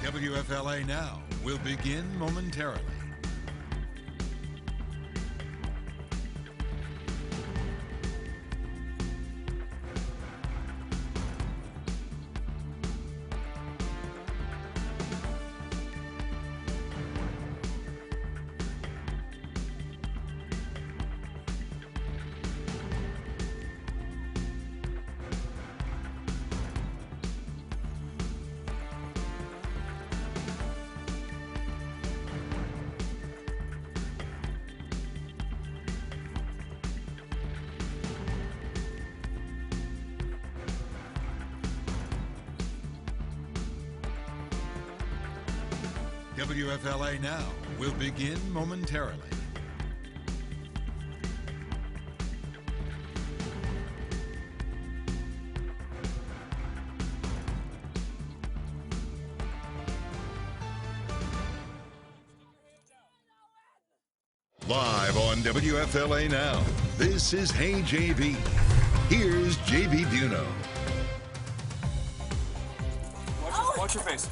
WFLA Now will begin momentarily. WFLA Now will begin momentarily. Live on WFLA Now, this is Hey JB. Here's JB Biunno. Watch your face.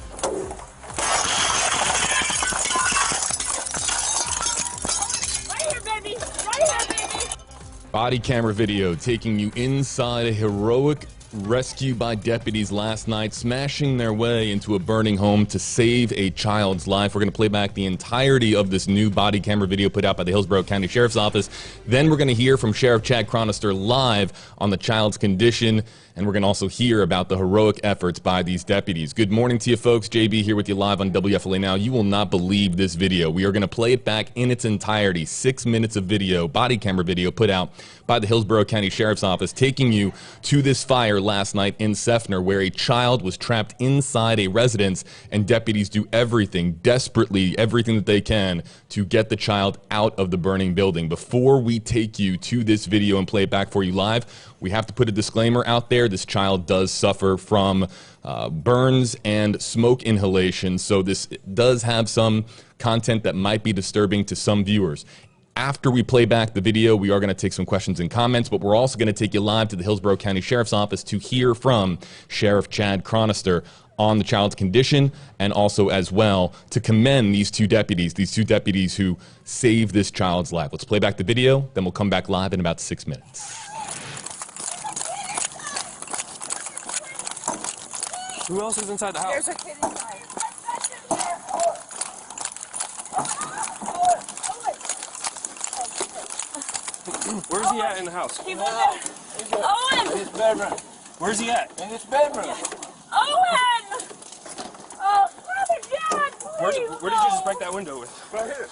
Body camera video taking you inside a heroic rescue by deputies last night, smashing their way into a burning home to save a child's life. We're going to play back the entirety of this new body camera video put out by the Hillsborough County Sheriff's Office. Then we're going to hear from Sheriff Chad Chronister live on the child's condition, and we're going to also hear about the heroic efforts by these deputies. Good morning to you folks. JB here with you live on WFLA Now. You will not believe this video. We are going to play it back in its entirety. 6 minutes of video, body camera video put out by the Hillsborough County Sheriff's Office, taking you to this fire last night in Seffner, where a child was trapped inside a residence, and deputies do everything, desperately everything that they can to get the child out of the burning building. Before we take you to this video and play it back for you live, we have to put a disclaimer out there. This child does suffer from burns and smoke inhalation, so this does have some content that might be disturbing to some viewers. After we play back the video, we are going to take some questions and comments, but we're also going to take you live to the Hillsborough County Sheriff's Office to hear from Sheriff Chad Chronister on the child's condition, and also as well to commend these two deputies who saved this child's life. Let's play back the video, then we'll come back live in about 6 minutes. Who else is inside the house? There's a kid inside. Where's he at in the house? He's in there. Owen! In his bedroom. Where's he at? In his bedroom. Owen! Oh, Father John, please. Where did you just break that window with? Right here.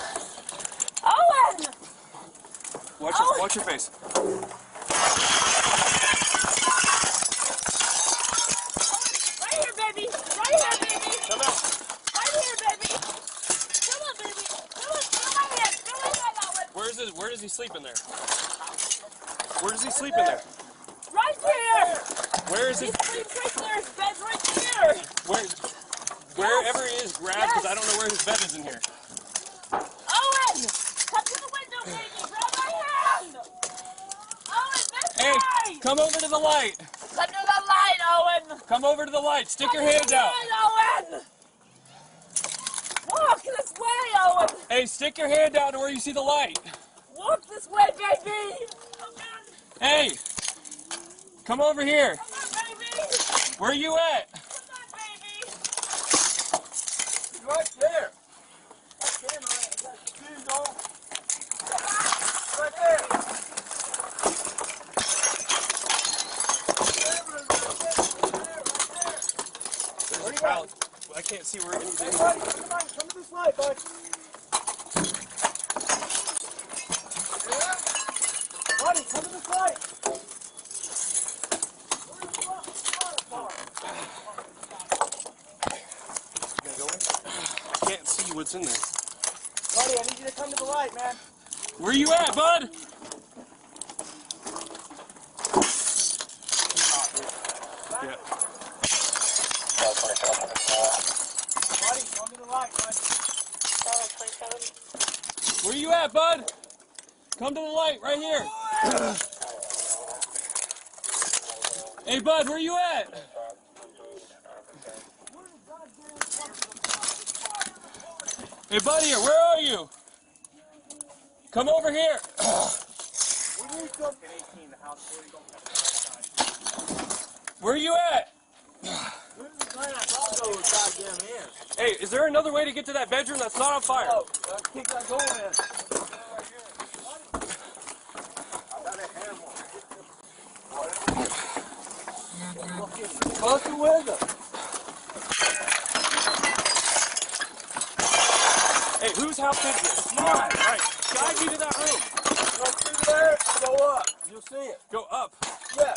Owen! Watch your face. Right here, baby. Right here, baby. Come out. Right here, baby. Come on, baby. Come on, fill my head. Fill my head, Owen. Where does he sleep in there? Where does he sleep in there? Right here. Where is He it? sleeps right there. His bed's right here. Wherever he is, grab, because I don't know where his bed is in here. Owen! Come to the window, baby. Grab my hand. Owen, this Hey, way. come over to the light. Come to the light, Owen. Come over to the light. Stick your hands out. Owen! Walk this way, Owen! Hey, stick your hand out to where you see the light. Walk this way, baby! Oh, God. Hey, come over here. Come on, baby! Where are you at? Come on, baby! He's right there. That camera is that shoes on. Right there. There's a child. I can't see where anything Hey, is. buddy, come to this light, bud. Yeah? Buddy, come to this light. Where's the water? Gonna go in? I can't see what's in there. Buddy, I need you to come to the light, man. Where you at, bud? Yeah. Buddy, come to the light, bud. Where you at, bud? Come to the light, right here. Hey, bud, where you at? Hey, buddy, where are you? Come over here. Where are you at? Hey, is there another way to get to that bedroom that's not on fire? Oh, keep that going in. Close the window. Hey, whose house is this? Mine. All right, guide me to that room. Go through there, go up. You'll see it. Go up. Yeah.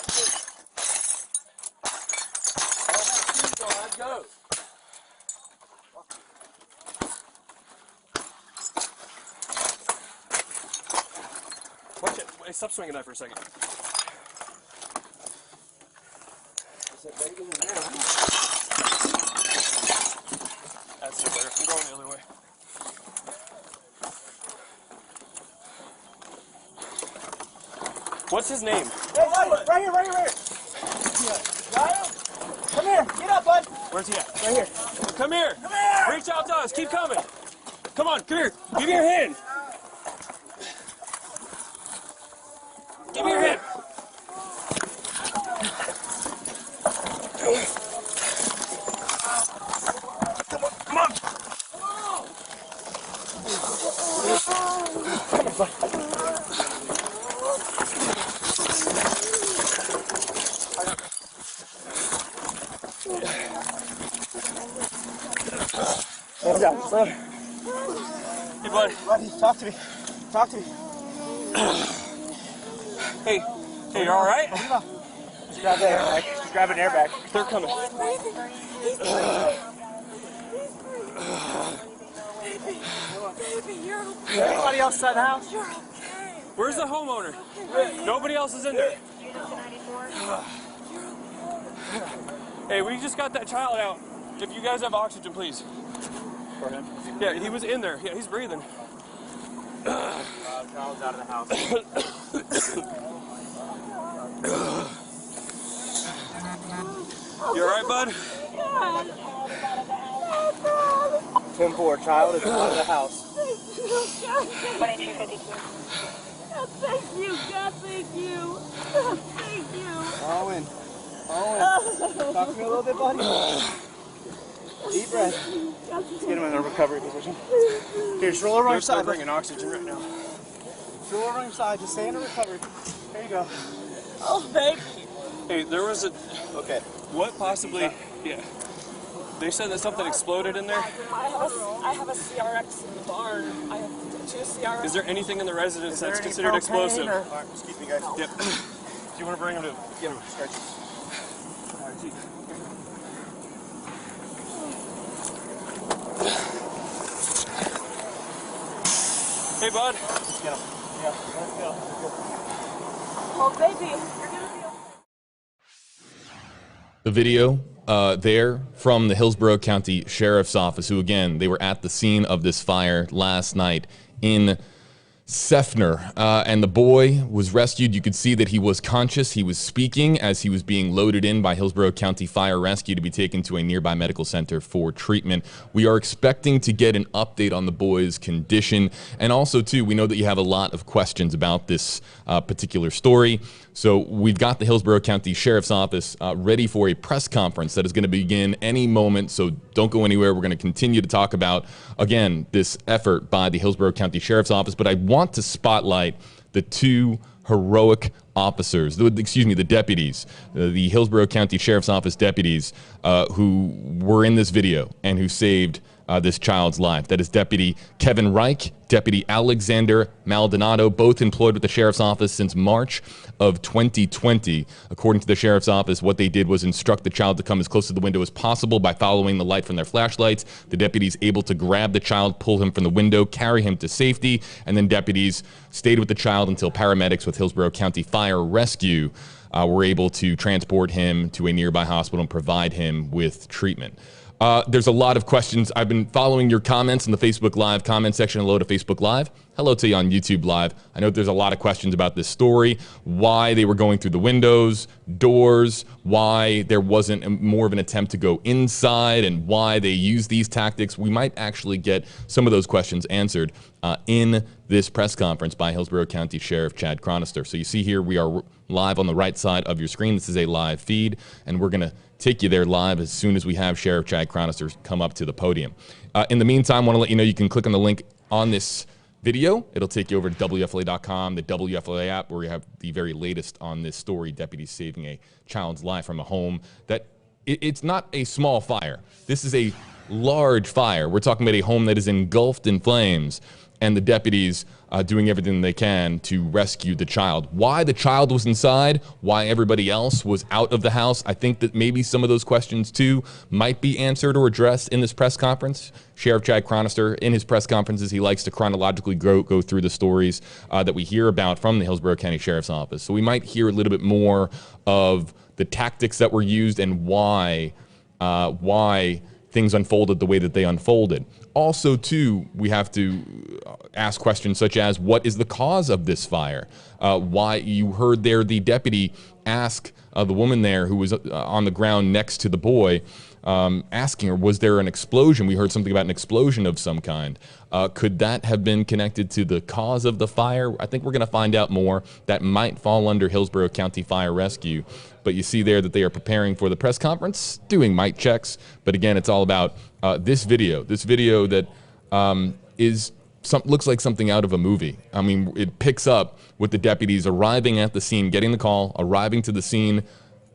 I'd go. Watch it. Hey, stop swinging that for a second. That's the better. I'm going the other way. What's his name? Hey, right here, right here, right here. Got him? Come here, get up, bud. Where's he at? Right here. Come here. Come here. Reach out to us. Keep coming. Come on, come here. Give me your hand. Give me your hand. Come on, come on. Come on, bud. Hey, bud. Buddy, talk to me. Talk to me. Hey, you all right? Just grab the airbag. Just grab an airbag. They're coming. Baby, you're okay. Anybody else inside the house? You're okay. Where's the homeowner? Nobody else is in there. Hey, we just got that child out. If you guys have oxygen, please. For him? Yeah, he was in there. Yeah, he's breathing. Child's out of the house. 'Right, bud? 10-4, child is out of the house. Thank you, God, thank you. Thank you. Owen. Talk to me a little bit, buddy. Deep breath. Let's get him in a recovery position. Here, just roll over on your They're side. bringing oxygen right now. Just roll over on your side. Just stay in a recovery. There you go. Oh, thank you. Hey, there was a... Okay. What possibly... Yeah. They said that something exploded in there. I have a CRX in the barn. I have 2 CRX. Is there anything in the residence that's considered explosive? All right, excuse me, guys. Yep. Do you want to bring him to... Get him. Stretch. All right, see. Hey, bud. Let's get him. Yeah, let's go. Oh, baby, you're going to be okay. The video there from the Hillsborough County Sheriff's Office, who again, they were at the scene of this fire last night in Seffner, and the boy was rescued. You could see that he was conscious. He was speaking as he was being loaded in by Hillsborough County Fire Rescue to be taken to a nearby medical center for treatment. We are expecting to get an update on the boy's condition. And also, too, we know that you have a lot of questions about this particular story. So we've got the Hillsborough County Sheriff's Office ready for a press conference that is going to begin any moment. So don't go anywhere. We're going to continue to talk about, again, this effort by the Hillsborough County Sheriff's Office. But I want to spotlight the 2 heroic officers, the deputies, the Hillsborough County Sheriff's Office deputies who were in this video and who saved this child's life. That is Deputy Kevin Reich, Deputy Alexander Maldonado, both employed with the Sheriff's Office since March of 2020. According to the Sheriff's Office, what they did was instruct the child to come as close to the window as possible by following the light from their flashlights. The deputies able to grab the child, pull him from the window, carry him to safety, and then deputies stayed with the child until paramedics with Hillsborough County Fire Rescue were able to transport him to a nearby hospital and provide him with treatment. There's a lot of questions. I've been following your comments in the Facebook Live comment section. Hello to Facebook Live. Hello to you on YouTube Live. I know there's a lot of questions about this story, why they were going through the windows, doors, why there wasn't more of an attempt to go inside, and why they used these tactics. We might actually get some of those questions answered in this press conference by Hillsborough County Sheriff Chad Chronister. So you see here, we are live on the right side of your screen. This is a live feed, and we're going to take you there live as soon as we have Sheriff Chad Chronister come up to the podium. In the meantime, I want to let you know you can click on the link on this video. It'll take you over to WFLA.com, the WFLA app, where you have the very latest on this story, deputies saving a child's life from a home that it's not a small fire. This is a large fire. We're talking about a home that is engulfed in flames, and the deputies doing everything they can to rescue the child. Why the child was inside, why everybody else was out of the house, I think that maybe some of those questions too might be answered or addressed in this press conference. Sheriff Chad Chronister, in his press conferences, he likes to chronologically go through the stories that we hear about from the Hillsborough County Sheriff's Office. So we might hear a little bit more of the tactics that were used and why things unfolded the way that they unfolded. Also, too, we have to ask questions such as, what is the cause of this fire? Why, you heard there the deputy ask the woman there who was on the ground next to the boy, asking her, was there an explosion? We heard something about an explosion of some kind. Could that have been connected to the cause of the fire? I think we're going to find out more. That might fall under Hillsborough County Fire Rescue. But you see there that they are preparing for the press conference, doing mic checks. But again, it's all about this video that looks like something out of a movie. I mean, it picks up with the deputies arriving at the scene, getting the call, arriving to the scene,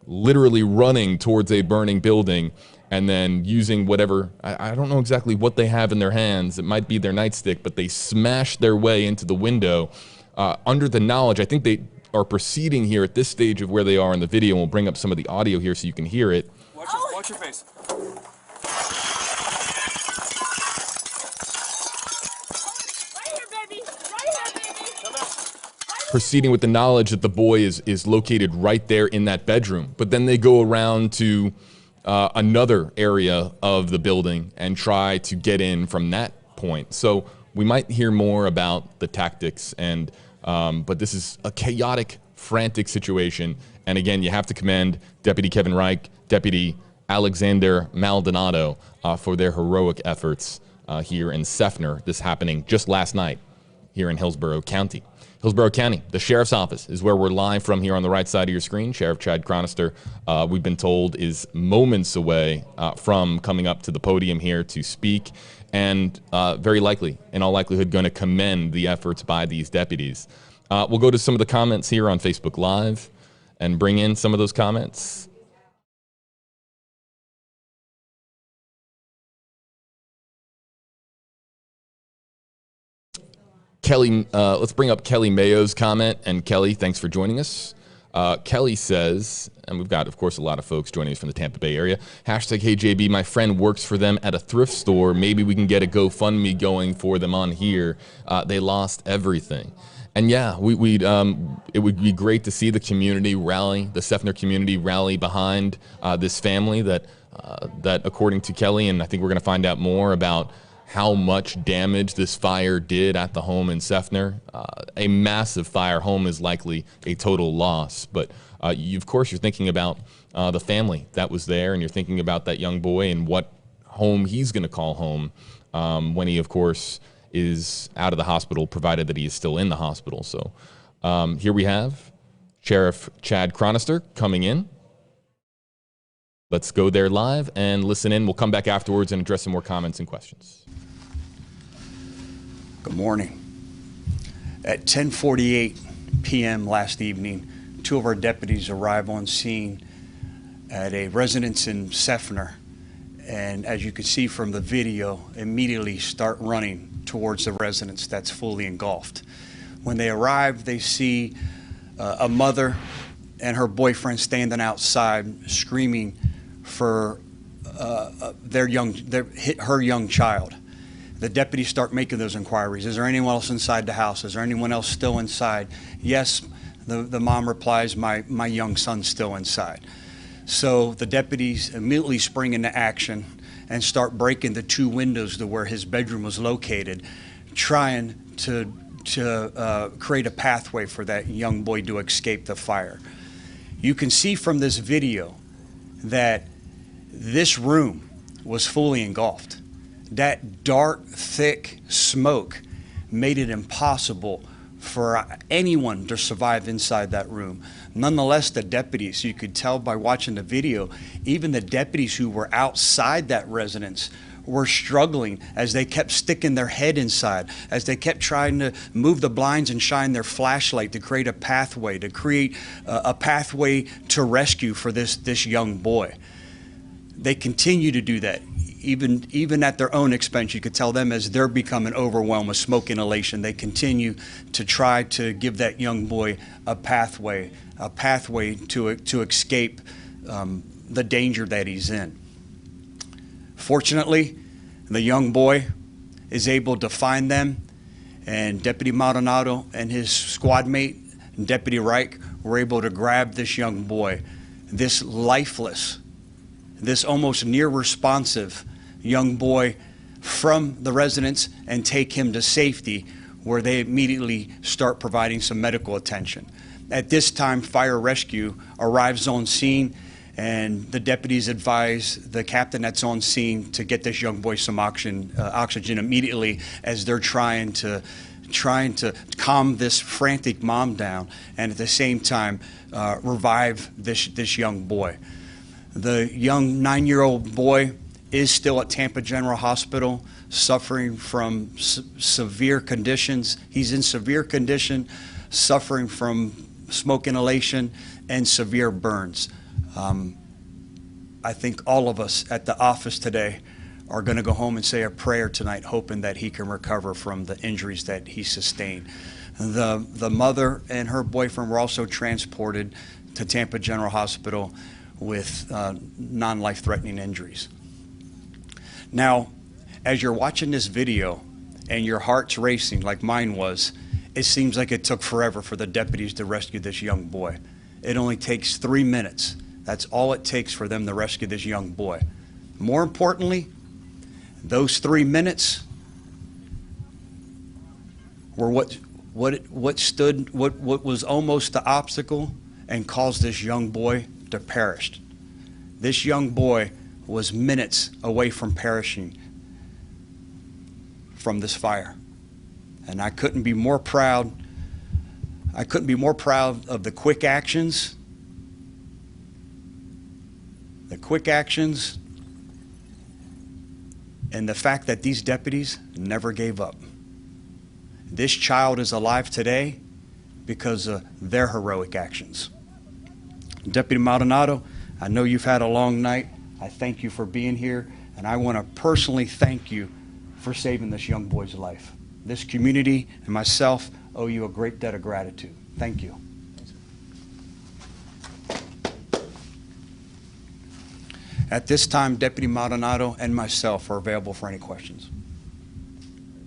literally running towards a burning building, and then using whatever, I don't know exactly what they have in their hands. It might be their nightstick, but they smash their way into the window under the knowledge. I think they are proceeding here at this stage of where they are in the video. We'll bring up some of the audio here so you can hear it. Watch your face. Right here, baby. Right here, baby. Come out. Proceeding with the knowledge that the boy is located right there in that bedroom. But then they go around to another area of the building and try to get in from that point. So we might hear more about the tactics, and but this is a chaotic, frantic situation. And again, you have to commend Deputy Kevin Reich, Deputy Alexander Maldonado for their heroic efforts here in Seffner. This happening just last night here in Hillsborough County. Hillsborough County, the Sheriff's Office, is where we're live from here on the right side of your screen. Sheriff Chad Chronister, we've been told, is moments away from coming up to the podium here to speak, and very likely, in all likelihood, going to commend the efforts by these deputies. We'll go to some of the comments here on Facebook Live and bring in some of those comments. Kelly, let's bring up Kelly Mayo's comment. And Kelly, thanks for joining us. Kelly says, and we've got, of course, a lot of folks joining us from the Tampa Bay area. Hashtag, hey, JB, my friend works for them at a thrift store. Maybe we can get a GoFundMe going for them on here. They lost everything. And yeah, it would be great to see the community rally, the Seffner community rally behind this family that according to Kelly, and I think we're going to find out more about how much damage this fire did at the home in Seffner. A massive fire. Home is likely a total loss. But of course, you're thinking about the family that was there, and you're thinking about that young boy and what home he's going to call home when he, of course, is out of the hospital, provided that he is still in the hospital. So here we have Sheriff Chad Chronister coming in. Let's go there live and listen in. We'll come back afterwards and address some more comments and questions. Good morning. At 10:48 p.m. last evening, two of our deputies arrive on scene at a residence in Seffner, and as you can see from the video, immediately start running towards the residence that's fully engulfed. When they arrive, they see a mother and her boyfriend standing outside screaming for her young child. The deputies start making those inquiries. Is there anyone else inside the house? Is there anyone else still inside? Yes, the mom replies, my young son's still inside. So the deputies immediately spring into action and start breaking the 2 windows to where his bedroom was located, trying to create a pathway for that young boy to escape the fire. You can see from this video that this room was fully engulfed. That dark, thick smoke made it impossible for anyone to survive inside that room. Nonetheless, the deputies, you could tell by watching the video, even the deputies who were outside that residence were struggling as they kept sticking their head inside, as they kept trying to move the blinds and shine their flashlight to create a pathway, to rescue for this young boy. They continue to do that, even at their own expense. You could tell them as they're becoming overwhelmed with smoke inhalation, they continue to try to give that young boy a pathway to escape the danger that he's in. Fortunately, the young boy is able to find them, and Deputy Maldonado and his squad mate, Deputy Reich, were able to grab this young boy, this lifeless, this almost near responsive young boy, from the residence and take him to safety, where they immediately start providing some medical attention. At this time, fire rescue arrives on scene, and the deputies advise the captain that's on scene to get this young boy some oxygen immediately, as they're trying to calm this frantic mom down, and at the same time revive this young boy. The young 9-year-old boy is still at Tampa General Hospital, suffering from severe conditions. He's in severe condition, suffering from smoke inhalation and severe burns. I think all of us at the office today are going to go home and say a prayer tonight, hoping that he can recover from the injuries that he sustained. The mother and her boyfriend were also transported to Tampa General Hospital with non-life-threatening injuries. Now, as you're watching this video and your heart's racing like mine was, it seems like it took forever for the deputies to rescue this young boy. It only takes 3 minutes. That's all it takes for them to rescue this young boy. More importantly, those 3 minutes were what was almost the obstacle and caused this young boy to perish. This young boy was minutes away from perishing from this fire. And I couldn't be more proud. I couldn't be more proud of the quick actions and the fact that these deputies never gave up. This child is alive today because of their heroic actions. Deputy Maldonado, I know you've had a long night. I thank you for being here, and I want to personally thank you for saving this young boy's life. This community and myself owe you a great debt of gratitude. Thank you. At this time, Deputy Maldonado and myself are available for any questions.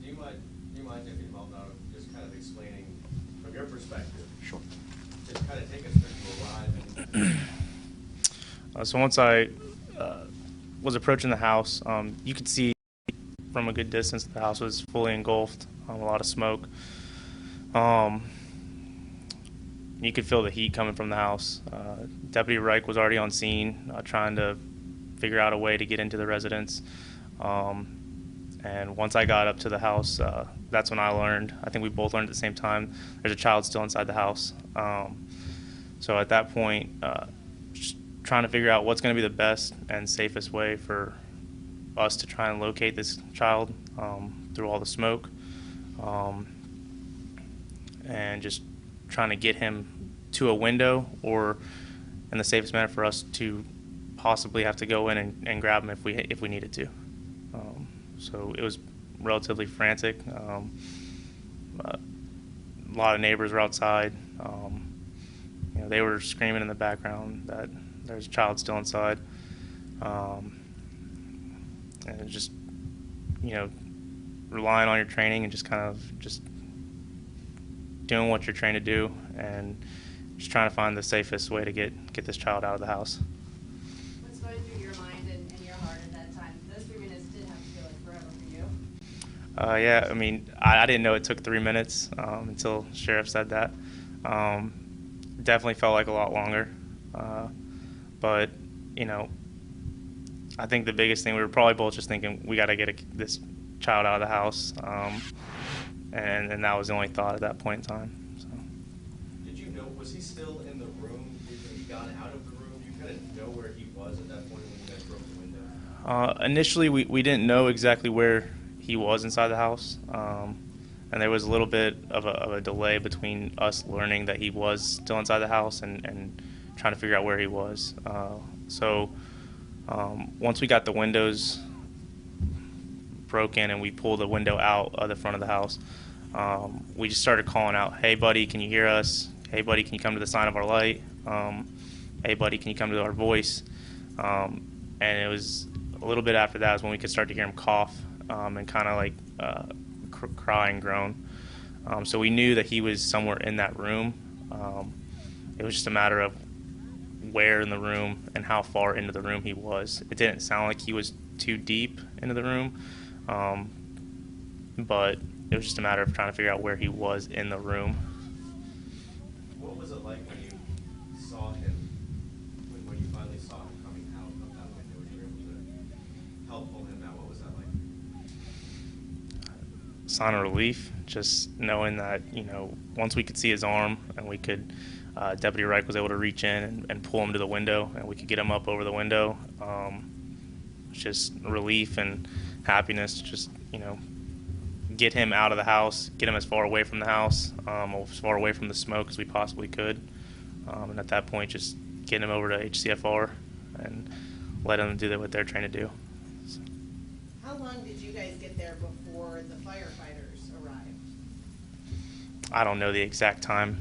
Do you mind, Deputy Maldonado, just kind of explaining from your perspective? Sure. Just kind of take us through to arrive and... So once I was approaching the house, you could see from a good distance the house was fully engulfed, a lot of smoke. You could feel the heat coming from the house. Deputy Reich was already on scene, trying to figure out a way to get into the residence. And once I got up to the house, that's when I learned, I think we both learned at the same time, there's a child still inside the house. So at that point, just trying to figure out what's going to be the best and safest way for us to try and locate this child through all the smoke, and just trying to get him to a window, or in the safest manner for us to possibly have to go in and grab him if we needed to. So it was relatively frantic. A lot of neighbors were outside. They were screaming in the background that there's a child still inside. And it just, relying on your training and just kind of just doing what you're trained to do, and just trying to find the safest way to get this child out of the house. What's going through your mind and your heart at that time? Those 3 Yeah, I mean, I didn't know it took 3 minutes until Sheriff said that. Definitely felt like a lot longer. But, you know, I think the biggest thing, we were probably both just thinking, we got to get this child out of the house. And that was the only thought at that point in time. So. Did you know, was he still in the room? Did he got out of the room? Do you kind of know where he was at that point when you guys broke the window? Initially, we didn't know exactly where he was inside the house. And there was a little bit of a delay between us learning that he was still inside the house and trying to figure out where he was. So once we got the windows broken and we pulled the window out of the front of the house, we just started calling out, "Hey, buddy, can you hear us? Hey, buddy, can you come to the sign of our light? Hey, buddy, can you come to our voice?" And it was a little bit after that is when we could start to hear him cough and kind of like cry and groan. So we knew that he was somewhere in that room. It was just a matter of where in the room and how far into the room he was. It didn't sound like he was too deep into the room, but it was just a matter of trying to figure out where he was in the room. What was it like when you saw him, when you finally saw him coming out of that window? Were you able to help pull him out? What was that like? Sign of relief, just knowing that, you know, once we could see his arm and we could, Deputy Reich was able to reach in and pull him to the window and we could get him up over the window. Just relief and happiness to just, you know, get him out of the house, get him as far away from the house, as far away from the smoke as we possibly could. And at that point, just get him over to HCFR and let them do what they're trained to do. So. How long did you guys get there before the firefighters arrived? I don't know the exact time.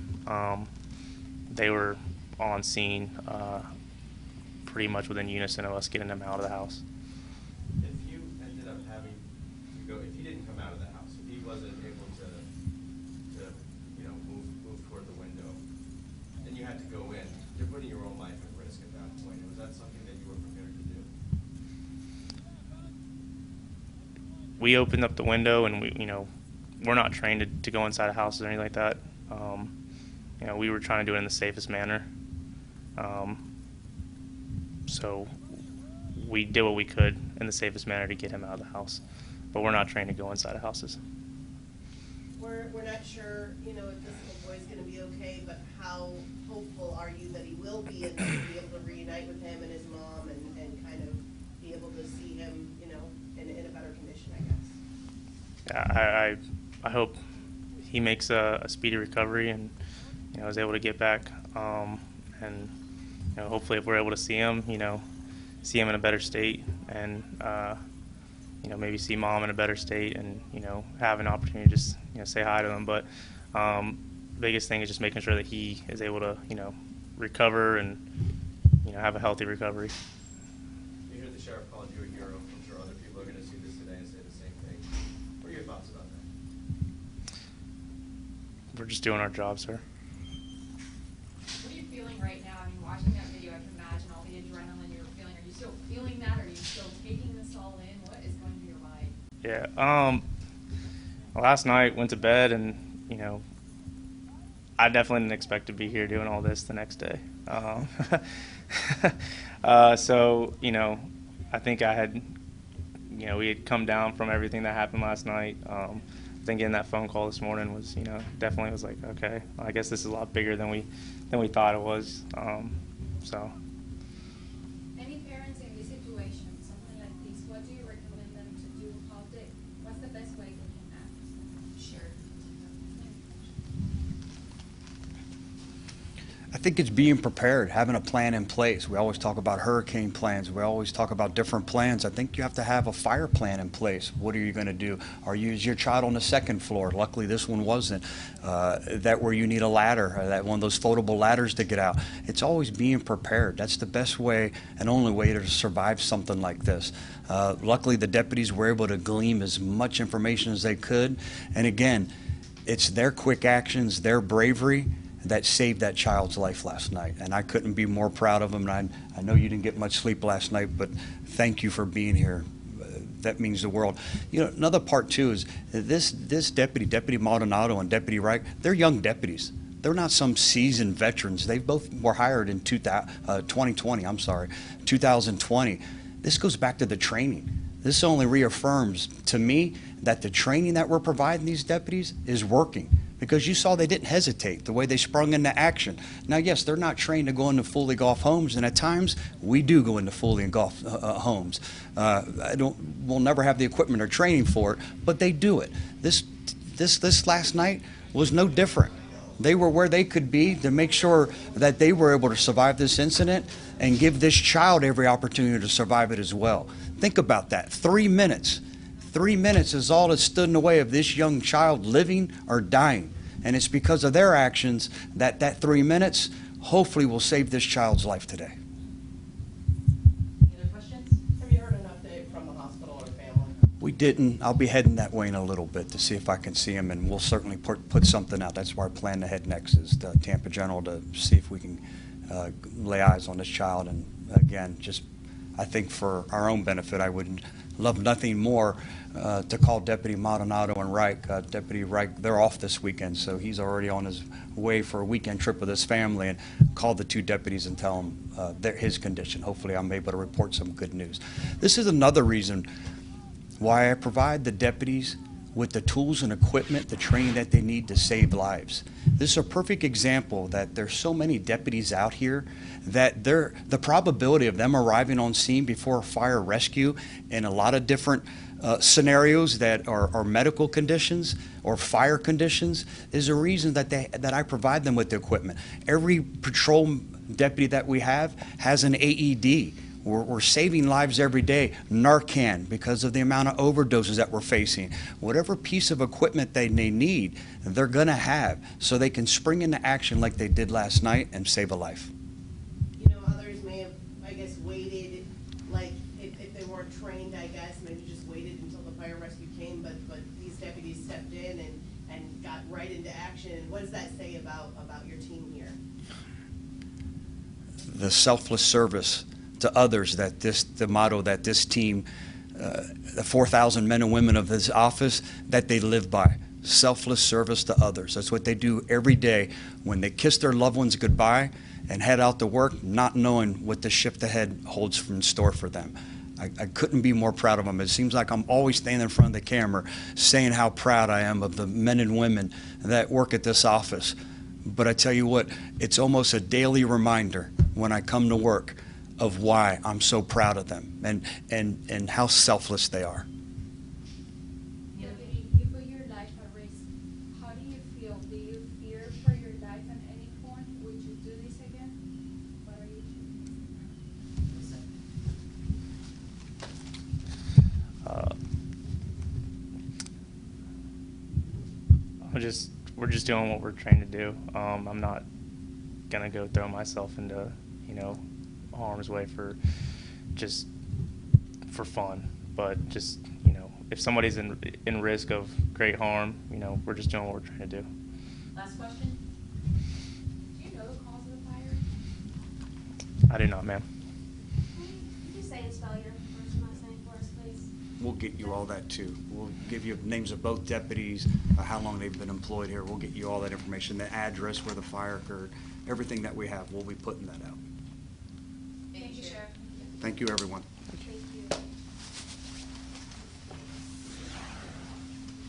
They were on scene pretty much within unison of us getting him out of the house. If you ended up having to go, if he didn't come out of the house, if he wasn't able to you know, move toward the window, and you had to go in, you're putting your own life at risk at that point. Was that something that you were prepared to do? We opened up the window and we're not trained to go inside of houses or anything like that. You know, we were trying to do it in the safest manner. So we did what we could in the safest manner to get him out of the house, but we're not trained to go inside of houses. We're not sure, you know, if this little boy's going to be okay, but how hopeful are you that he will be and that you'll be able to reunite with him and his mom and kind of be able to see him, you know, in a better condition, I guess? Yeah, I hope he makes a speedy recovery and, you know, is able to get back. And, you know, hopefully if we're able to see him in a better state and, you know, maybe see mom in a better state and, you know, have an opportunity to just, you know, say hi to them. But biggest thing is just making sure that he is able to, you know, recover and, you know, have a healthy recovery. You hear the sheriff calling you a hero. I'm sure other people are going to see this today and say the same thing. What are your thoughts about that? We're just doing our job, sir. What are you feeling right now? I mean, watching that video, I can imagine all the adrenaline you were feeling. Are you still feeling that? Are you still taking this all in? What is going through your mind? Yeah. Last night, went to bed, and, you know, I definitely didn't expect to be here doing all this the next day. So, you know, I think I had, you know, we had come down from everything that happened last night. I think getting that phone call this morning was, you know, definitely was like, okay, I guess this is a lot bigger than we thought it was. So. Any parents in this situation, something like this, what do you recommend them to do? What's the best way they can act? Sure. I think it's being prepared, having a plan in place. We always talk about hurricane plans. We always talk about different plans. I think you have to have a fire plan in place. What are you going to do? Is your child on the second floor? Luckily, this one wasn't. That where you need a ladder, that one of those foldable ladders to get out. It's always being prepared. That's the best way and only way to survive something like this. Luckily, the deputies were able to glean as much information as they could. And again, it's their quick actions, their bravery, that saved that child's life last night. And I couldn't be more proud of them. And I know you didn't get much sleep last night, but thank you for being here. that means the world. You know, another part too is this Deputy Maldonado and Deputy Reich, they're young deputies. They're not some seasoned veterans. They both were hired in 2020. This goes back to the training. This only reaffirms to me that the training that we're providing these deputies is working, because you saw they didn't hesitate the way they sprung into action. Now, yes, they're not trained to go into fully engulfed homes, and at times we do go into fully engulfed homes. We'll never have the equipment or training for it, but they do it. This last night was no different. They were where they could be to make sure that they were able to survive this incident and give this child every opportunity to survive it as well. Think about that. 3 minutes. 3 minutes is all that stood in the way of this young child living or dying. And it's because of their actions that 3 minutes hopefully will save this child's life today. Any other questions? Have you heard an update from the hospital or family? We didn't. I'll be heading that way in a little bit to see if I can see him, and we'll certainly put something out. That's where I plan to head next, is to Tampa General, to see if we can lay eyes on this child. And again, just I think for our own benefit, I would love nothing more to call Deputy Maldonado and Reich. Deputy Reich, they're off this weekend, so he's already on his way for a weekend trip with his family, and call the two deputies and tell them his condition. Hopefully I'm able to report some good news. This is another reason why I provide the deputies with the tools and equipment, the training that they need to save lives. This is a perfect example that there's so many deputies out here that the probability of them arriving on scene before a fire rescue in a lot of different scenarios that are medical conditions or fire conditions is a reason that I provide them with the equipment. Every patrol deputy that we have has an AED. We're saving lives every day. Narcan, because of the amount of overdoses that we're facing. Whatever piece of equipment they need, they're going to have, so they can spring into action like they did last night and save a life. You know, others may have, I guess, waited, like, if they weren't trained, I guess, maybe just waited until the fire rescue came, but these deputies stepped in and got right into action. What does that say about your team here? The selfless service to others, the motto that this team, the 4,000 men and women of this office, that they live by. Selfless service to others. That's what they do every day when they kiss their loved ones goodbye and head out to work, not knowing what the shift ahead holds in store for them. I couldn't be more proud of them. It seems like I'm always standing in front of the camera saying how proud I am of the men and women that work at this office. But I tell you what, it's almost a daily reminder when I come to work of why I'm so proud of them and how selfless they are. You put your life at risk. How do you feel? Do you fear for your life at any point? Would you do this again? What are you doing? We're just doing what we're trained to do. I'm not gonna go throw myself into, harm's way for fun. But just, if somebody's in risk of great harm, we're just doing what we're trying to do. Last question. Do you know the cause of the fire? I do not, ma'am. Could you say and spell your first and last name for us, please? We'll get you all that too. We'll give you names of both deputies, how long they've been employed here. We'll get you all that information, the address where the fire occurred, everything that we have. We'll be putting that out. Thank you, Sheriff. Thank you, everyone. Thank you.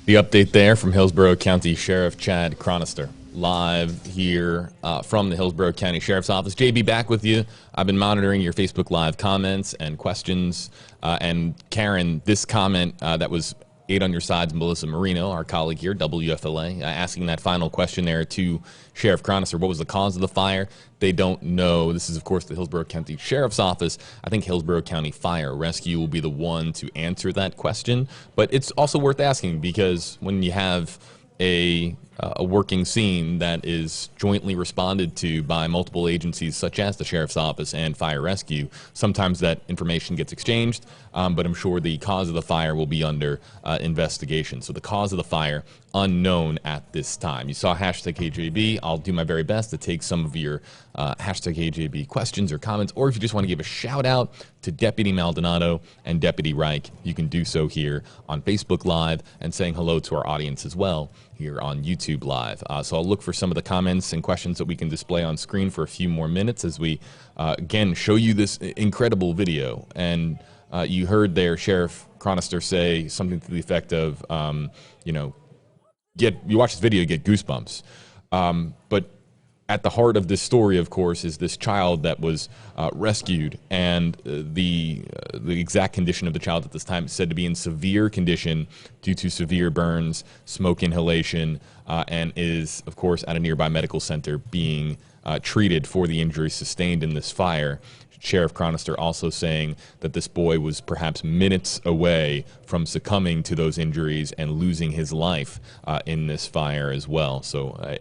The update there from Hillsborough County Sheriff Chad Chronister, live here from the Hillsborough County Sheriff's Office. JB, back with you. I've been monitoring your Facebook Live comments and questions. And Karen, this comment that was 8 on your sides, Melissa Marino, our colleague here, WFLA, asking that final question there to Sheriff Chronister. What was the cause of the fire? They don't know. This is, of course, the Hillsborough County Sheriff's Office. I think Hillsborough County Fire Rescue will be the one to answer that question. But it's also worth asking, because when you have a a working scene that is jointly responded to by multiple agencies such as the Sheriff's Office and Fire Rescue. Sometimes that information gets exchanged, but I'm sure the cause of the fire will be under investigation. So the cause of the fire, unknown at this time. You saw hashtag HJB. I'll do my very best to take some of your hashtag HJB questions or comments, or if you just want to give a shout out to Deputy Maldonado and Deputy Reich, you can do so here on Facebook Live and saying hello to our audience as well here on YouTube Live. So I'll look for some of the comments and questions that we can display on screen for a few more minutes as we, again, show you this incredible video. And you heard there Sheriff Chronister say something to the effect of, you know, you watch this video, you get goosebumps. But at the heart of this story, of course, is this child that was rescued, and the exact condition of the child at this time is said to be in severe condition due to severe burns, smoke inhalation, and is, of course, at a nearby medical center being treated for the injuries sustained in this fire. Sheriff Chronister also saying that this boy was perhaps minutes away from succumbing to those injuries and losing his life in this fire as well. So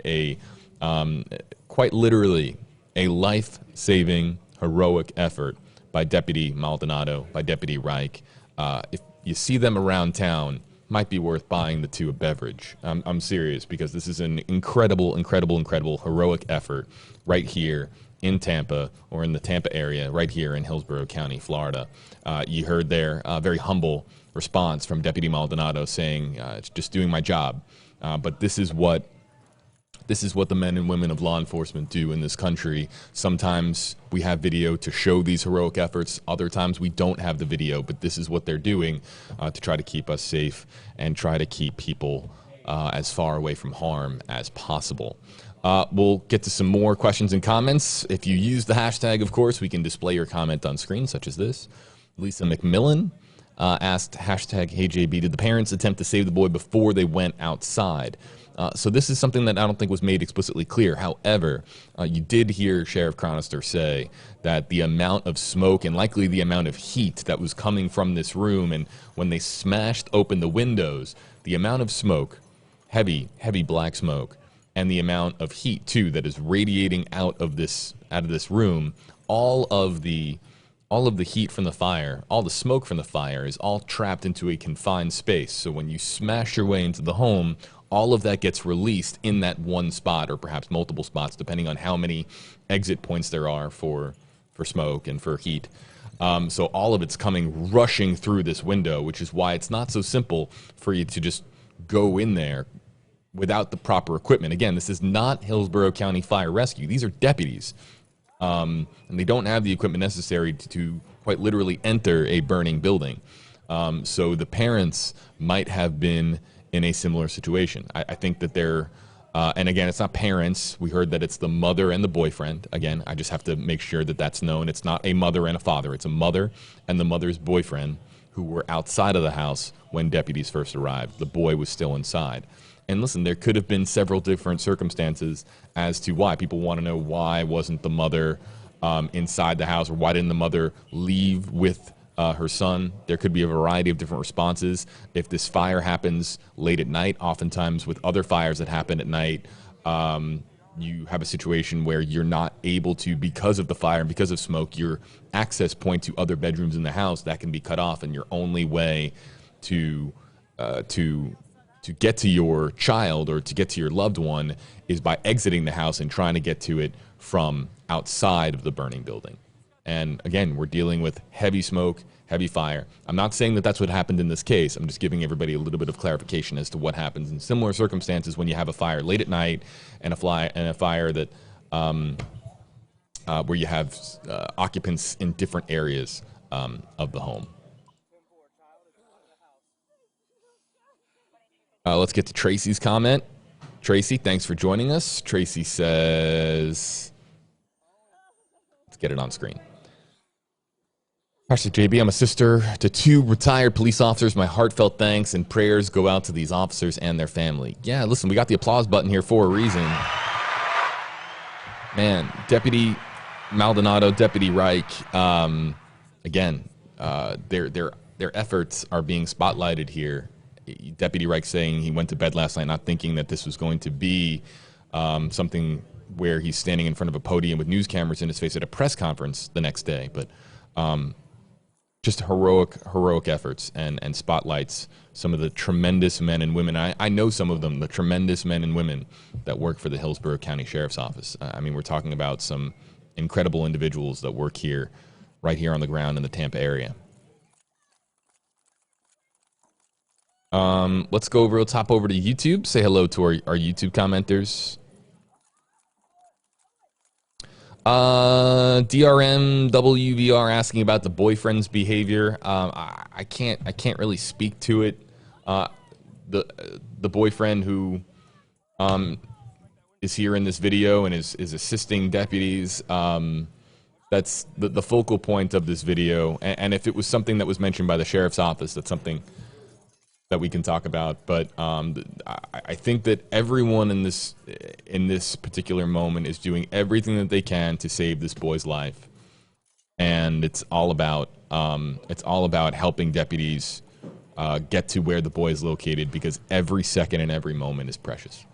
quite literally a life-saving, heroic effort by Deputy Maldonado, by Deputy Reich. If you see them around town, might be worth buying the two a beverage. I'm serious, because this is an incredible, incredible, incredible heroic effort right here in Tampa, or in the Tampa area, right here in Hillsborough County, Florida. You heard there a very humble response from Deputy Maldonado saying, it's just doing my job. But this is what the men and women of law enforcement do in this country. Sometimes we have video to show these heroic efforts. Other times we don't have the video, but this is what they're doing to try to keep us safe and try to keep people as far away from harm as possible. We'll get to some more questions and comments. If you use the hashtag, of course, we can display your comment on screen, such as this. Lisa McMillan asked, hashtag HeyJB, did the parents attempt to save the boy before they went outside? So this is something that I don't think was made explicitly clear. However, you did hear Sheriff Chronister say that the amount of smoke and likely the amount of heat that was coming from this room, and when they smashed open the windows, the amount of smoke, heavy black smoke, and the amount of heat too that is radiating out of this room, all of the heat from the fire, all the smoke from the fire is all trapped into a confined space. So when you smash your way into the home, all of that gets released in that one spot, or perhaps multiple spots, depending on how many exit points there are for smoke and for heat. So all of it's coming rushing through this window, which is why it's not so simple for you to just go in there without the proper equipment. Again, this is not Hillsborough County Fire Rescue. These are deputies, and they don't have the equipment necessary to quite literally enter a burning building. So the parents might have been in a similar situation. I think that they're, and again, it's not parents. We heard that it's the mother and the boyfriend. Again, I just have to make sure that that's known. It's not a mother and a father. It's a mother and the mother's boyfriend who were outside of the house when deputies first arrived. The boy was still inside. And listen, there could have been several different circumstances as to why. People want to know, why wasn't the mother inside the house, or why didn't the mother leave with her son? There could be a variety of different responses. If this fire happens late at night, oftentimes with other fires that happen at night, you have a situation where you're not able to, because of the fire and because of smoke, your access point to other bedrooms in the house, that can be cut off, and your only way to get to your child or to get to your loved one is by exiting the house and trying to get to it from outside of the burning building. And again, we're dealing with heavy smoke, heavy fire. I'm not saying that that's what happened in this case. I'm just giving everybody a little bit of clarification as to what happens in similar circumstances when you have a fire late at night and a fire that where you have occupants in different areas of the home. Let's get to Tracy's comment. Tracy, thanks for joining us. Tracy says, let's get it on screen. Hashtag JB, I'm a sister to 2 retired police officers. My heartfelt thanks and prayers go out to these officers and their family. Yeah, listen, we got the applause button here for a reason. Man, Deputy Maldonado, Deputy Reich, again, their efforts are being spotlighted here. Deputy Reich saying he went to bed last night not thinking that this was going to be something where he's standing in front of a podium with news cameras in his face at a press conference the next day. But just heroic efforts and spotlights some of the tremendous men and women. I know some of them, the tremendous men and women that work for the Hillsborough County Sheriff's Office. I mean, we're talking about some incredible individuals that work here, right here on the ground in the Tampa area. Let's go over, let's hop over to YouTube. Say hello to our YouTube commenters. DRM WVR asking about the boyfriend's behavior. I can't really speak to it. The boyfriend who is here in this video and is assisting deputies. That's the focal point of this video. And if it was something that was mentioned by the sheriff's office, that's something that we can talk about. But I think that everyone in this particular moment is doing everything that they can to save this boy's life, and it's all about helping deputies get to where the boy is located, because every second and every moment is precious.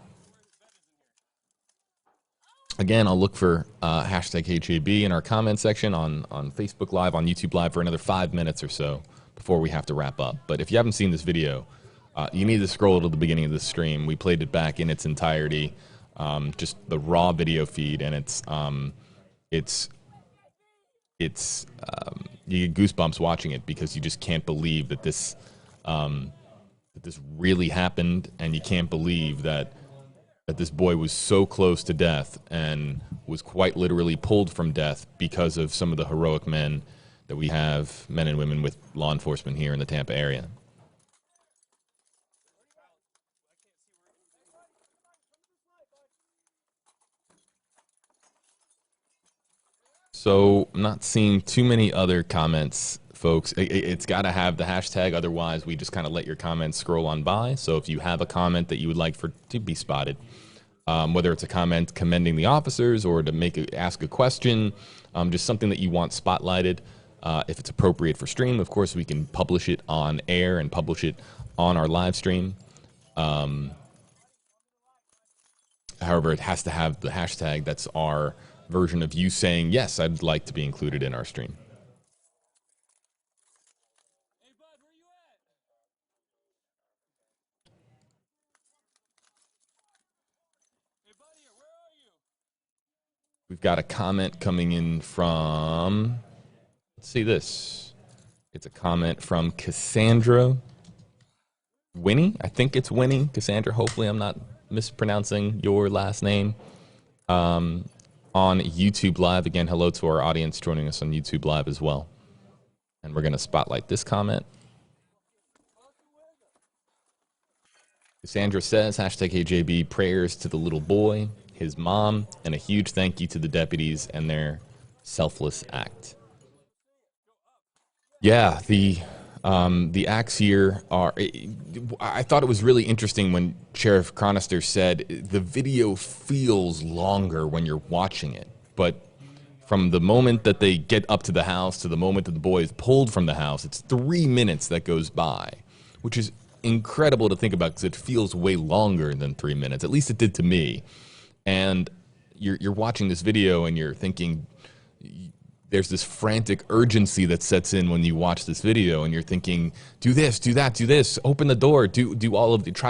Again, I'll look for hashtag HAB in our comment section on Facebook Live, on YouTube Live for another 5 minutes or so before we have to wrap up. But if you haven't seen this video, you need to scroll to the beginning of the stream. We played it back in its entirety, just the raw video feed, and you get goosebumps watching it, because you just can't believe that this really happened, and you can't believe that this boy was so close to death and was quite literally pulled from death because of some of the heroic men that we have, men and women with law enforcement here in the Tampa area. So I'm not seeing too many other comments, folks. It's got to have the hashtag, otherwise we just kind of let your comments scroll on by. So if you have a comment that you would like to be spotted, whether it's a comment commending the officers or to ask a question, just something that you want spotlighted, if it's appropriate for stream, of course, we can publish it on air and publish it on our live stream. However, it has to have the hashtag. That's our version of you saying, yes, I'd like to be included in our stream. We've got a comment coming in from, let's see this. It's a comment from Cassandra Winnie. I think it's Winnie. Cassandra, hopefully I'm not mispronouncing your last name. On YouTube Live. Again, hello to our audience joining us on YouTube Live as well. And we're going to spotlight this comment. Cassandra says, hashtag HAB, prayers to the little boy, his mom, and a huge thank you to the deputies and their selfless act. Yeah, the acts here are, I thought it was really interesting when Sheriff Chronister said the video feels longer when you're watching it, but from the moment that they get up to the house to the moment that the boy is pulled from the house, it's 3 minutes that goes by, which is incredible to think about because it feels way longer than 3 minutes. At least it did to me. And you're watching this video and you're thinking, there's this frantic urgency that sets in when you watch this video, and you're thinking, do this, do that, do this, open the door, try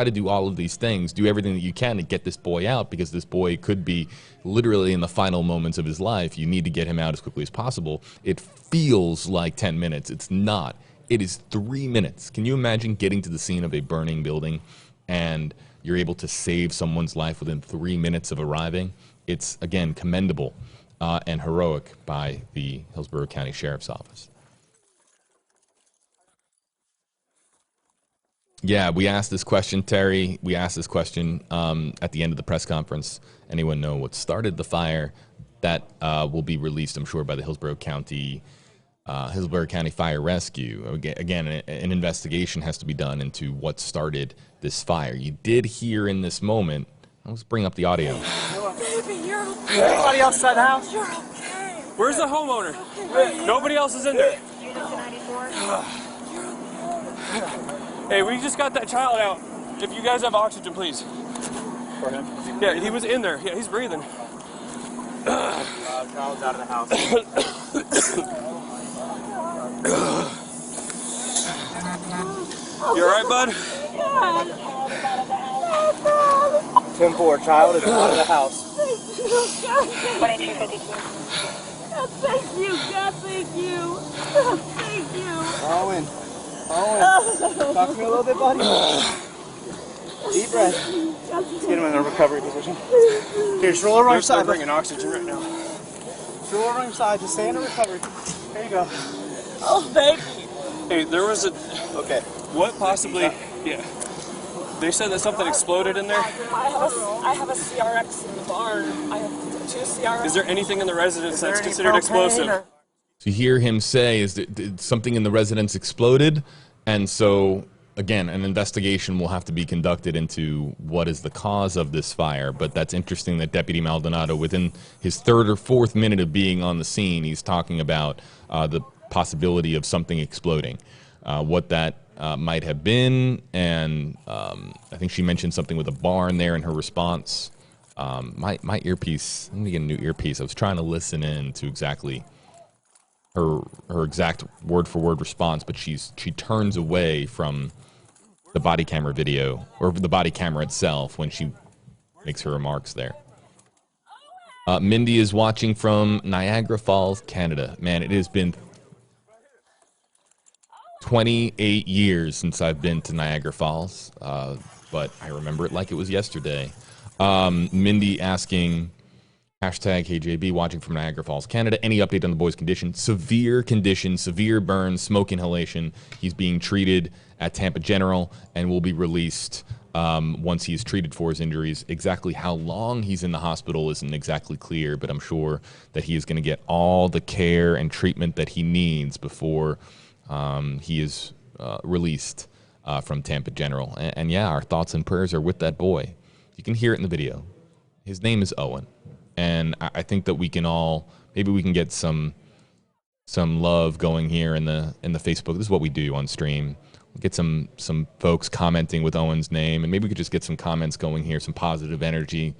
to do all of these things, do everything that you can to get this boy out, because this boy could be literally in the final moments of his life. You need to get him out as quickly as possible. It feels like 10 minutes. It's not. It is 3 minutes. Can you imagine getting to the scene of a burning building and you're able to save someone's life within 3 minutes of arriving? It's, again, commendable. And heroic by the Hillsborough County Sheriff's Office. Yeah, we asked this question, Terry. We asked this question at the end of the press conference. Anyone know what started the fire? That will be released, I'm sure, by the Hillsborough County Fire Rescue. Again, an investigation has to be done into what started this fire. You did hear in this moment. Let's bring up the audio. Baby, you're okay. Anybody outside the house? You're okay. Where's the homeowner? Okay. Nobody else is in there. Hey, we just got that child out. If you guys have oxygen, please. For him? Yeah, he was in there. Yeah, he's breathing. Child's out of the house. You alright, bud? 10-4, child is out of the house. Thank you, God, thank you. Thank you. Owen, talk to me a little bit, buddy. Deep breath. Let's get him in a recovery position. Here, just roll over on your side. They're bringing oxygen right now. Just roll over on your side. Just stay in a recovery. There you go. Oh, thank you. Hey, there was a... Okay. What possibly... Yeah. They said that something exploded in there. I have a CRX in the barn. I have 2 CRX. Is there anything in the residence that's considered explosive? To hear him say is that something in the residence exploded, and so again, an investigation will have to be conducted into what is the cause of this fire. But that's interesting that Deputy Maldonado, within his 3rd or 4th minute of being on the scene, he's talking about the possibility of something exploding, what that might have been, and I think she mentioned something with a barn there in her response. My earpiece, let me get a new earpiece. I was trying to listen in to exactly her exact word-for-word response, but she turns away from the body camera video, or the body camera itself, when she makes her remarks there. Mindy is watching from Niagara Falls, Canada. Man, it has been 28 years since I've been to Niagara Falls, but I remember it like it was yesterday. Mindy asking, hashtag HeyJB, watching from Niagara Falls, Canada. Any update on the boy's condition? Severe condition, severe burns, smoke inhalation. He's being treated at Tampa General and will be released once he's treated for his injuries. Exactly how long he's in the hospital isn't exactly clear, but I'm sure that he is going to get all the care and treatment that he needs before he is released from Tampa General. And yeah, our thoughts and prayers are with that boy. You can hear it in the video. His name is Owen. And I think that we can all, maybe we can get some love going here in the Facebook. This is what we do on stream. We'll get some folks commenting with Owen's name, and maybe we could just get some comments going here, some positive energy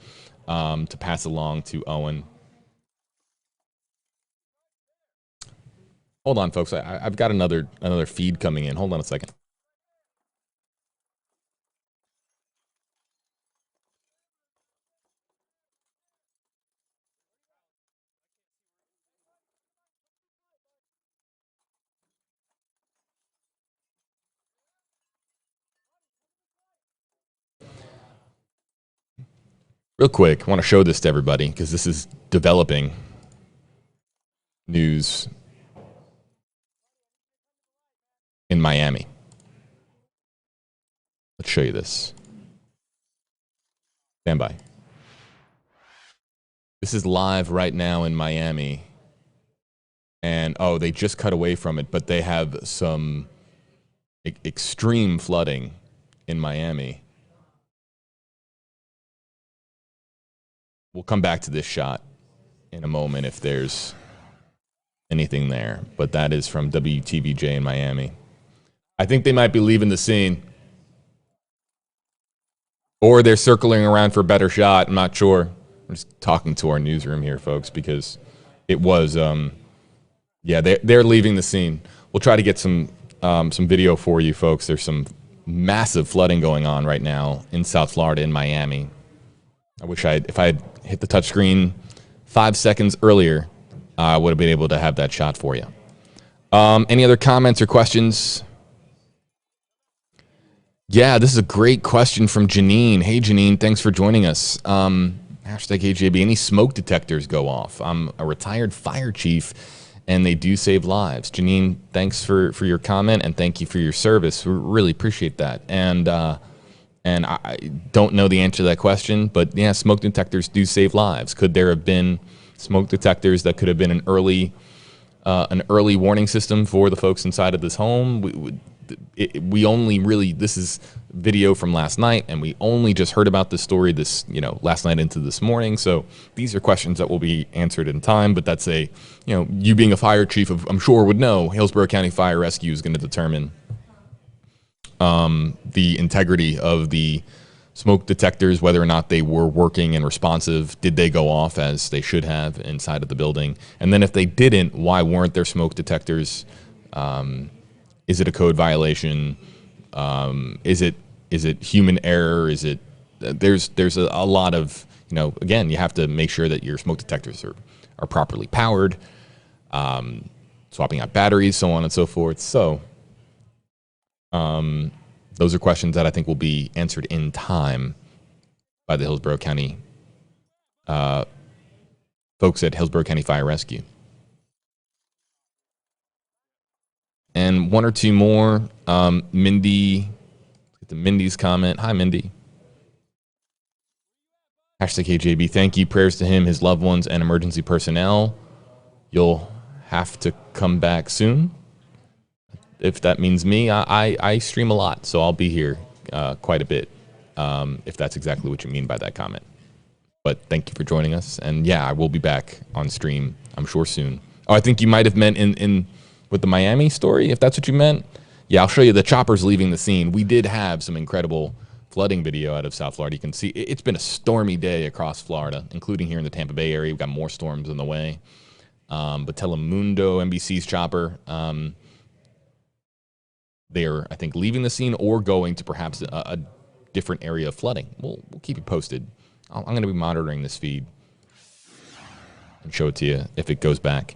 to pass along to Owen. Hold on, folks. I've got another feed coming in. Hold on a second. Real quick, I want to show this to everybody because this is developing news in Miami. Let's show you this. Stand by. This is live right now in Miami. And, oh, they just cut away from it, but they have some extreme flooding in Miami. We'll come back to this shot in a moment if there's anything there, but that is from WTVJ in Miami. I think they might be leaving the scene. Or they're circling around for a better shot. I'm not sure. I'm just talking to our newsroom here, folks, because it was, yeah, they're leaving the scene. We'll try to get some video for you, folks. There's some massive flooding going on right now in South Florida, in Miami. I wish if I had hit the touchscreen 5 seconds earlier, I would have been able to have that shot for you. Any other comments or questions? Yeah, this is a great question from Janine. Hey, Janine, thanks for joining us. Hashtag HJB, any smoke detectors go off? I'm a retired fire chief, and they do save lives. Janine, thanks for your comment, and thank you for your service. We really appreciate that. And I don't know the answer to that question, but yeah, smoke detectors do save lives. Could there have been smoke detectors that could have been an early warning system for the folks inside of this home? We only really, this is video from last night, and we only just heard about this story last night into this morning. So these are questions that will be answered in time, but that's you being a fire chief, I'm sure would know, Hillsborough County Fire Rescue is going to determine the integrity of the smoke detectors, whether or not they were working and responsive. Did they go off as they should have inside of the building? And then if they didn't, why weren't there smoke detectors? Is it a code violation? Is it human error? Is it there's a lot of, again, you have to make sure that your smoke detectors are properly powered, swapping out batteries, so on and so forth. So those are questions that I think will be answered in time by the Hillsborough County folks at Hillsborough County Fire Rescue. And one or two more. Mindy, let's get to Mindy's comment. Hi, Mindy. #KJB, thank you. Prayers to him, his loved ones, and emergency personnel. You'll have to come back soon. If that means me, I stream a lot, so I'll be here quite a bit, if that's exactly what you mean by that comment. But thank you for joining us. And yeah, I will be back on stream, I'm sure, soon. Oh, I think you might have meant in with the Miami story, if that's what you meant. Yeah, I'll show you the choppers leaving the scene. We did have some incredible flooding video out of South Florida. You can see it's been a stormy day across Florida, including here in the Tampa Bay area. We've got more storms on the way. But Telemundo, NBC's chopper, they're, I think, leaving the scene or going to perhaps a different area of flooding. We'll keep you posted. I'm going to be monitoring this feed and show it to you if it goes back.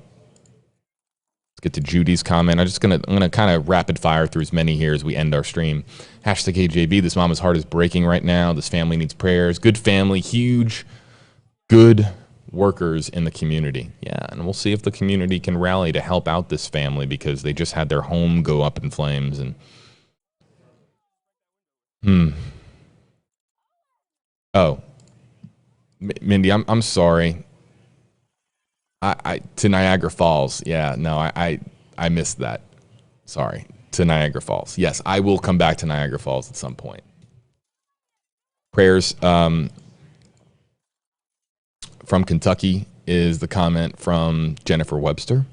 Let's get to Judy's comment. I'm going to kind of rapid fire through as many here as we end our stream. #KJB, this mama's heart is breaking right now. This family needs prayers. Good family, huge, good workers in the community. Yeah, and we'll see if the community can rally to help out this family because they just had their home go up in flames. And oh, Mindy, I'm sorry. To Niagara Falls. Yeah, no, I missed that. Sorry. To Niagara Falls. Yes, I will come back to Niagara Falls at some point. Prayers from Kentucky is the comment from Jennifer Webster.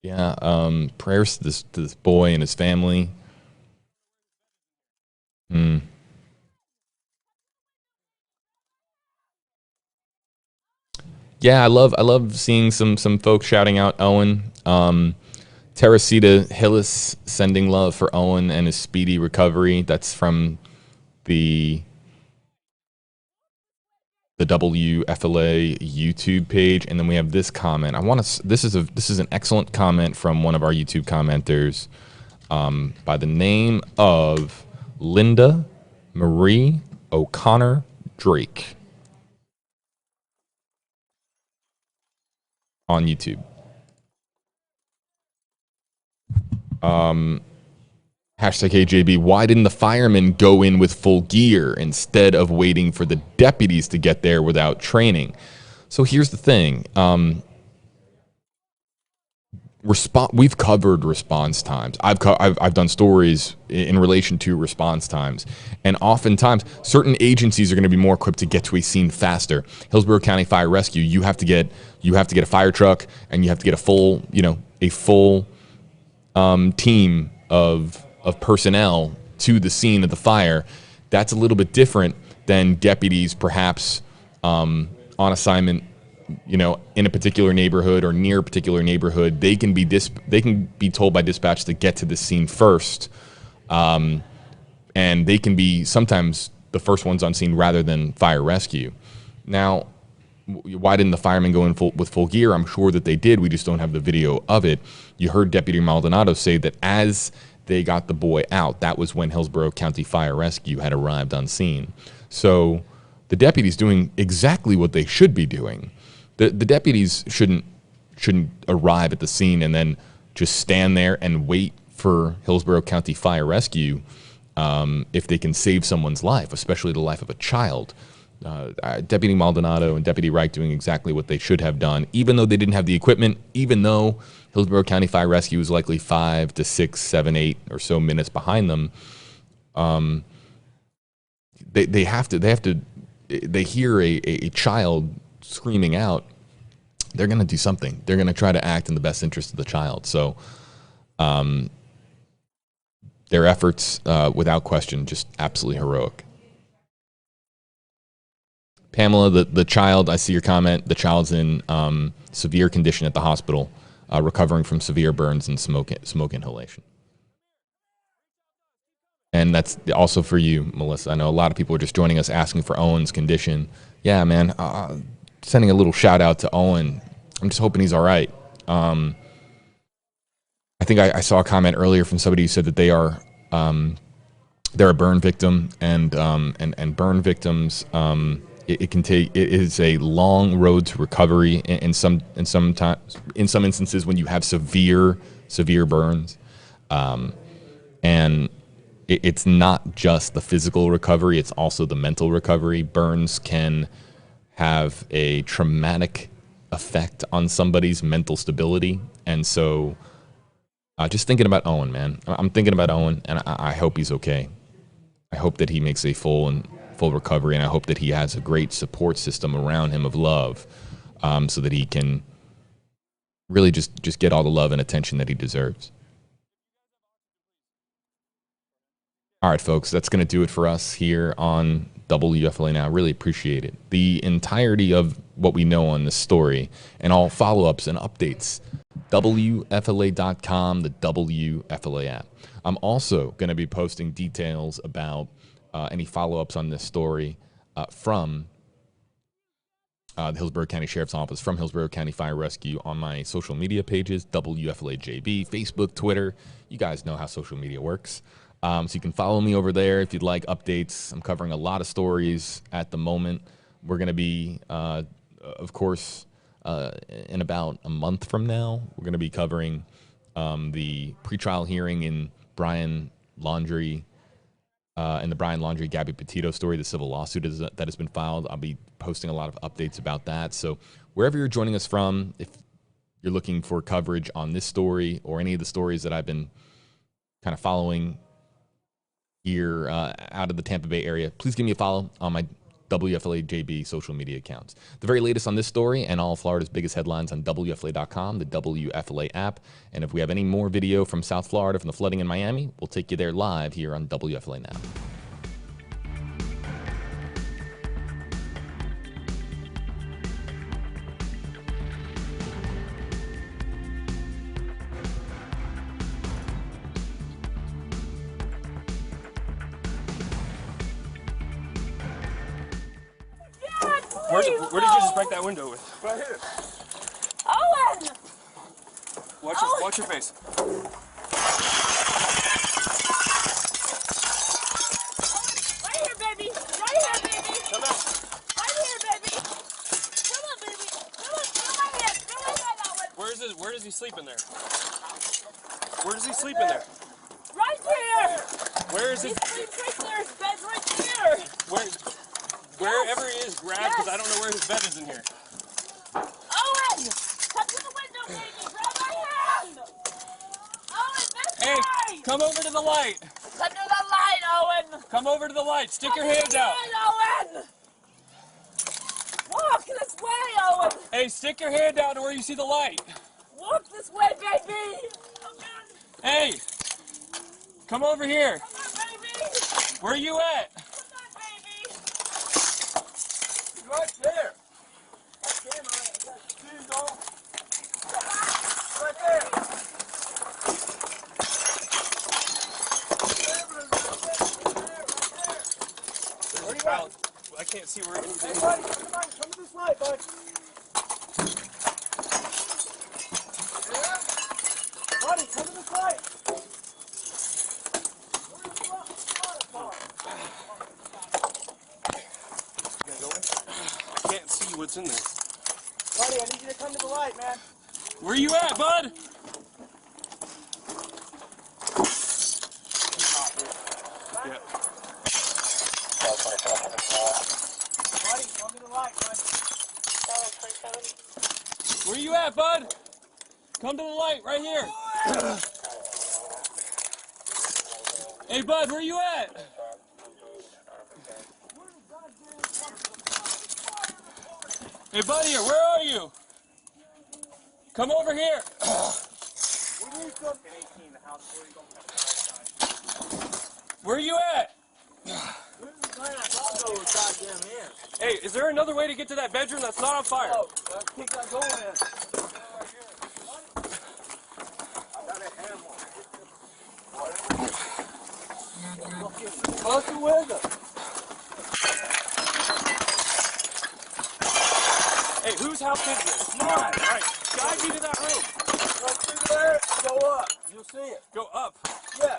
Yeah, prayers to this boy and his family. Yeah, I love seeing some folks shouting out Owen. Teresita Hillis sending love for Owen and his speedy recovery. That's from the WFLA YouTube page. And then we have this comment. This is an excellent comment from one of our YouTube commenters by the name of Linda Marie O'Connor Drake on YouTube. #KJB, why didn't the firemen go in with full gear instead of waiting for the deputies to get there without training? So here's the thing. We've covered response times. I've done stories in relation to response times, and oftentimes certain agencies are going to be more equipped to get to a scene faster. Hillsborough County Fire Rescue, you have to get a fire truck, and you have to get a full team of personnel to the scene of the fire. That's a little bit different than deputies perhaps on assignment, in a particular neighborhood or near a particular neighborhood. They can be told by dispatch to get to the scene first, and they can be sometimes the first ones on scene rather than fire rescue. Now, why didn't the firemen go in with full gear? I'm sure that they did. We just don't have the video of it. You heard Deputy Maldonado say that as they got the boy out, that was when Hillsborough County Fire Rescue had arrived on scene. So the deputies doing exactly what they should be doing. The deputies shouldn't arrive at the scene and then just stand there and wait for Hillsborough County Fire Rescue if they can save someone's life, especially the life of a child. Deputy Maldonado and Deputy Reich doing exactly what they should have done, even though they didn't have the equipment, even though Hillsborough County Fire Rescue was likely 5 to 6, 7, 8 or so minutes behind them. They hear a child screaming out, they're going to do something. They're going to try to act in the best interest of the child. So their efforts, without question, just absolutely heroic. Pamela, the child, I see your comment. The child's in severe condition at the hospital, recovering from severe burns and smoke inhalation. And that's also for you, Melissa. I know a lot of people are just joining us asking for Owen's condition. Yeah, man, sending a little shout out to Owen. I'm just hoping he's all right. I think I saw a comment earlier from somebody who said that they're a burn victim, and burn victims, it is a long road to recovery in some instances when you have severe burns, and it's not just the physical recovery, it's also the mental recovery. Burns can have a traumatic effect on somebody's mental stability, and so just thinking about Owen, man. I'm thinking about Owen, and I hope he's okay. I hope that he makes a full recovery, and I hope that he has a great support system around him of love, so that he can really just get all the love and attention that he deserves. All right, folks, that's going to do it for us here on WFLA Now. Really appreciate it. The entirety of what we know on this story and all follow-ups and updates, WFLA.com, the WFLA app. I'm also going to be posting details about any follow-ups on this story from the Hillsborough County Sheriff's Office, from Hillsborough County Fire Rescue on my social media pages, WFLAJB, Facebook, Twitter. You guys know how social media works. So you can follow me over there if you'd like updates. I'm covering a lot of stories at the moment. We're going to be, of course, in about a month from now, we're going to be covering the pretrial hearing in Brian Laundrie, and the Brian Laundrie Gabby Petito story, the civil lawsuit that has been filed. I'll be posting a lot of updates about that. So wherever you're joining us from, if you're looking for coverage on this story or any of the stories that I've been kind of following here out of the Tampa Bay area, please give me a follow on my WFLA-JB social media accounts. The very latest on this story and all of Florida's biggest headlines on WFLA.com, the WFLA app. And if we have any more video from South Florida from the flooding in Miami, we'll take you there live here on WFLA Now. Where did you just break that window with? Right here. Owen! Watch your face. Right here, baby. Right here, baby. Come out. Right here, baby. Come on, baby. Come on. Feel my head. Feel my head, Owen. Where does he sleep in there? Where does he sleep in there? Right here. Where is He it? sleeps right there. His bed's right here. Wherever he is, grab, because I don't know where his bed is in here. Owen! Come to the window, baby. Grab my hand. Owen, this Hey, way. come over to the light. Come to the light, Owen. Come over to the light. Stick your Come to hands the out. light, Owen. Walk this way, Owen. Hey, stick your hand out to where you see the light. Walk this way, baby. Oh, God. Hey, come over here. Come on, baby. Where are you at? Come on, baby. Right there. Right there, man. There you go. Right there. Where are you at? I can't see where anything is. Hey, buddy, come to this light, bud. Yeah? Buddy, come to this light. I can't see what's in there. Buddy, I need you to come to the light, man. Where are you at, bud? Yeah. Buddy, come to the light, bud. Where are you at, bud? Come to the light right here. Hey, bud, where are you at? Hey, buddy, where are you? Come over here. We need some 18 the house before you don't come to the right side. Where are you at? Hey, is there another way to get to that bedroom that's not on fire? Oh, I think I'm going in. Close the window. Hey, whose house is this? Mine. All right, guide me to that room. Go through there, go up. You'll see it. Go up. Yeah.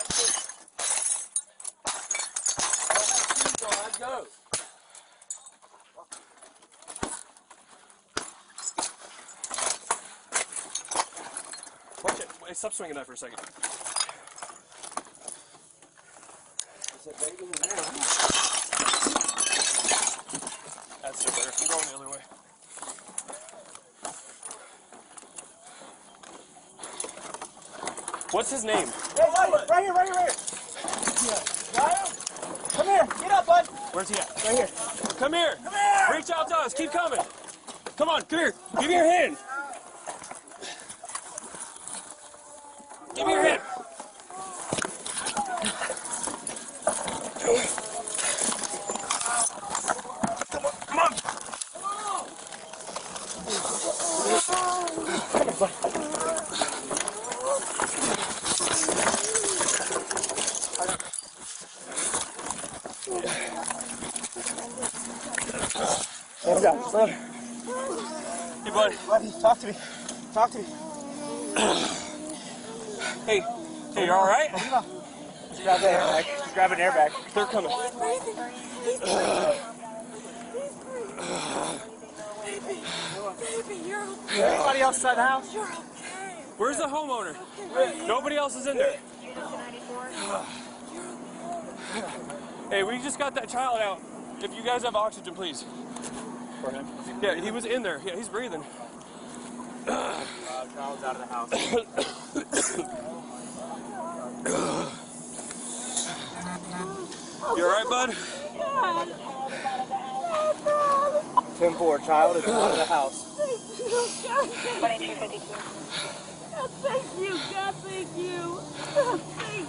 Go. Watch it. Wait, stop swinging that for a second. That's still better. I'm going the other way. What's his name? Hey, right here, right here, right here. Got him? Come here, get up, bud. Where's he at? Right here. Come here. Come here. Reach out to us. Keep coming. Come on, come here. Give me your hand. Give me your hand. Come on. Hey, bud. Buddy, talk to me. Talk to me. Hey, you all right? Just grab the airbag. Just grab an airbag. They're coming. Baby, you're okay. Anybody else inside the house? You're okay. Where's the homeowner? Nobody else is in there. Hey, we just got that child out. If you guys have oxygen, please. For him? Yeah, he was in there. Yeah, he's breathing. Child's out of the house. You alright, bud? 10-4, child is out of the house. God, thank you. God, thank you.